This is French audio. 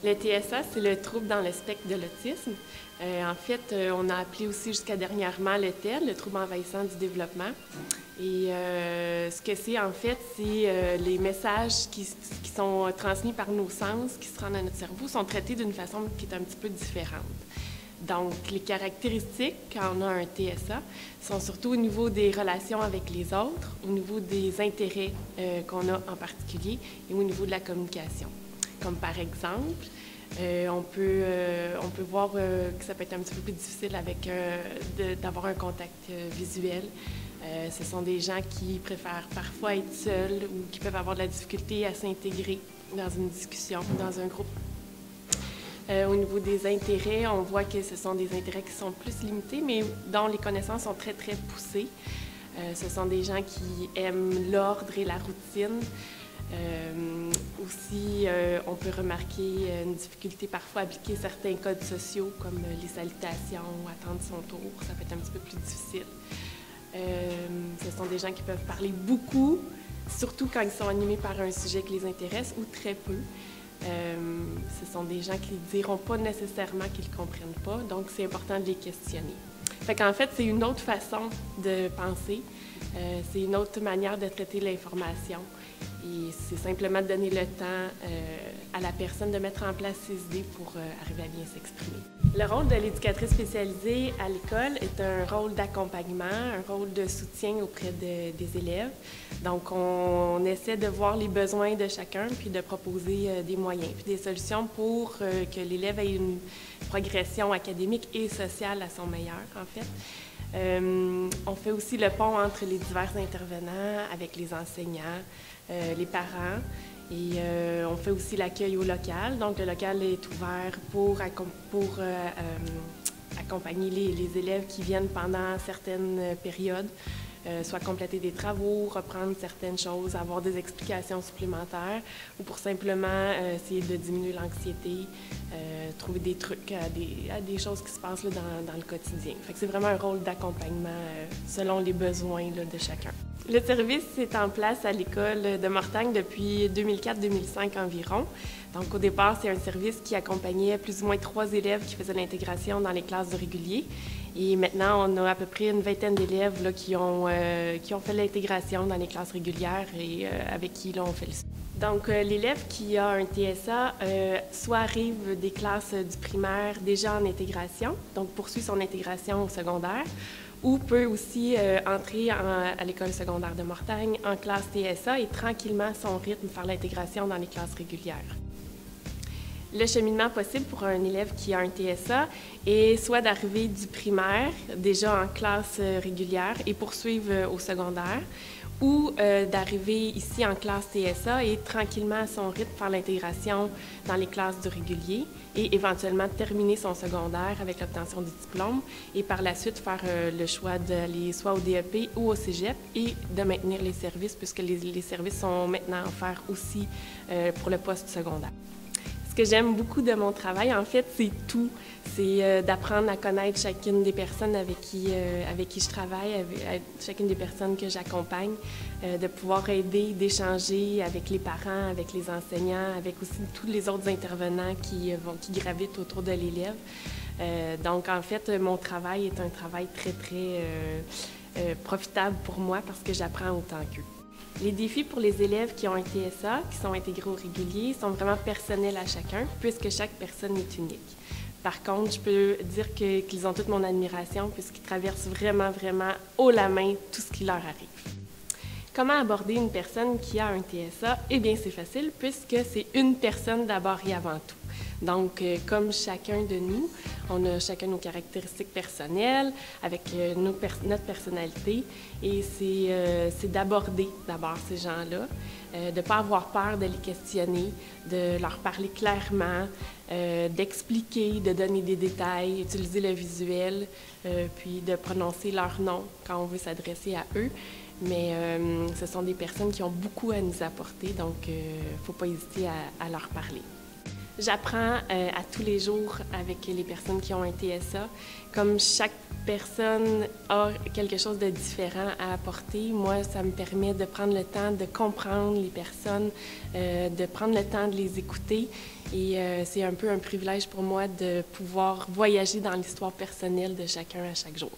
Le TSA, c'est le trouble dans le spectre de l'autisme. En fait, on a appelé aussi jusqu'à dernièrement le TED, le trouble envahissant du développement. Et ce que c'est, en fait, c'est les messages qui sont transmis par nos sens, qui se rendent à notre cerveau, sont traités d'une façon qui est un petit peu différente. Donc, les caractéristiques, quand on a un TSA, sont surtout au niveau des relations avec les autres, au niveau des intérêts qu'on a en particulier et au niveau de la communication. Comme par exemple, on peut voir que ça peut être un petit peu plus difficile d'avoir un contact visuel. Ce sont des gens qui préfèrent parfois être seuls ou qui peuvent avoir de la difficulté à s'intégrer dans une discussion, dans un groupe. Au niveau des intérêts, on voit que ce sont des intérêts qui sont plus limités, mais dont les connaissances sont très, très poussées. Ce sont des gens qui aiment l'ordre et la routine. Aussi, on peut remarquer une difficulté parfois à appliquer certains codes sociaux, comme les salutations, attendre son tour, ça peut être un petit peu plus difficile. Ce sont des gens qui peuvent parler beaucoup, surtout quand ils sont animés par un sujet qui les intéresse, ou très peu. Ce sont des gens qui ne diront pas nécessairement qu'ils ne comprennent pas, donc c'est important de les questionner. Fait qu'en fait, c'est une autre façon de penser, c'est une autre manière de traiter l'information. Et c'est simplement de donner le temps à la personne de mettre en place ses idées pour arriver à bien s'exprimer. Le rôle de l'éducatrice spécialisée à l'école est un rôle d'accompagnement, un rôle de soutien auprès des élèves. Donc, on essaie de voir les besoins de chacun, puis de proposer des moyens, puis des solutions pour que l'élève ait une progression académique et sociale à son meilleur, en fait. On fait aussi le pont entre les divers intervenants avec les enseignants, les parents, et on fait aussi l'accueil au local. Donc, le local est ouvert pour accompagner les élèves qui viennent pendant certaines périodes, soit compléter des travaux, reprendre certaines choses, avoir des explications supplémentaires, ou pour simplement essayer de diminuer l'anxiété, trouver des trucs à des choses qui se passent là, dans le quotidien. Fait que c'est vraiment un rôle d'accompagnement selon les besoins là, de chacun. Le service est en place à l'école de Mortagne depuis 2004-2005 environ. Donc, au départ, c'est un service qui accompagnait plus ou moins 3 élèves qui faisaient l'intégration dans les classes de régulier. Et maintenant, on a à peu près une vingtaine d'élèves là, qui ont fait l'intégration dans les classes régulières et avec qui là, on fait le suivi. Donc, l'élève qui a un TSA, soit arrive des classes du primaire déjà en intégration, donc poursuit son intégration au secondaire, ou peut aussi entrer à l'école secondaire de Mortagne en classe TSA et tranquillement, à son rythme, faire l'intégration dans les classes régulières. Le cheminement possible pour un élève qui a un TSA est soit d'arriver du primaire, déjà en classe régulière, et poursuivre au secondaire, ou d'arriver ici en classe TSA et tranquillement à son rythme faire l'intégration dans les classes du régulier et éventuellement terminer son secondaire avec l'obtention du diplôme et par la suite faire le choix d'aller soit au DEP ou au cégep et de maintenir les services puisque les services sont maintenant offerts aussi pour le poste secondaire. Ce que j'aime beaucoup de mon travail, en fait, c'est tout. C'est d'apprendre à connaître chacune des personnes avec qui je travaille, avec chacune des personnes que j'accompagne, de pouvoir aider, d'échanger avec les parents, avec les enseignants, avec aussi tous les autres intervenants qui gravitent autour de l'élève. Donc, en fait, mon travail est un travail très, très profitable pour moi parce que j'apprends autant qu'eux. Les défis pour les élèves qui ont un TSA, qui sont intégrés au régulier, sont vraiment personnels à chacun, puisque chaque personne est unique. Par contre, je peux dire qu'ils ont toute mon admiration, puisqu'ils traversent vraiment, vraiment haut la main tout ce qui leur arrive. Comment aborder une personne qui a un TSA? Eh bien, c'est facile, puisque c'est une personne d'abord et avant tout. Donc, comme chacun de nous, on a chacun nos caractéristiques personnelles, avec notre personnalité, et c'est d'aborder d'abord ces gens-là, de ne pas avoir peur de les questionner, de leur parler clairement, d'expliquer, de donner des détails, utiliser le visuel, puis de prononcer leur nom quand on veut s'adresser à eux. Mais ce sont des personnes qui ont beaucoup à nous apporter, donc il ne faut pas hésiter à leur parler. J'apprends à tous les jours avec les personnes qui ont un TSA. Comme chaque personne a quelque chose de différent à apporter, moi, ça me permet de prendre le temps de comprendre les personnes, de prendre le temps de les écouter. Et c'est un peu un privilège pour moi de pouvoir voyager dans l'histoire personnelle de chacun à chaque jour.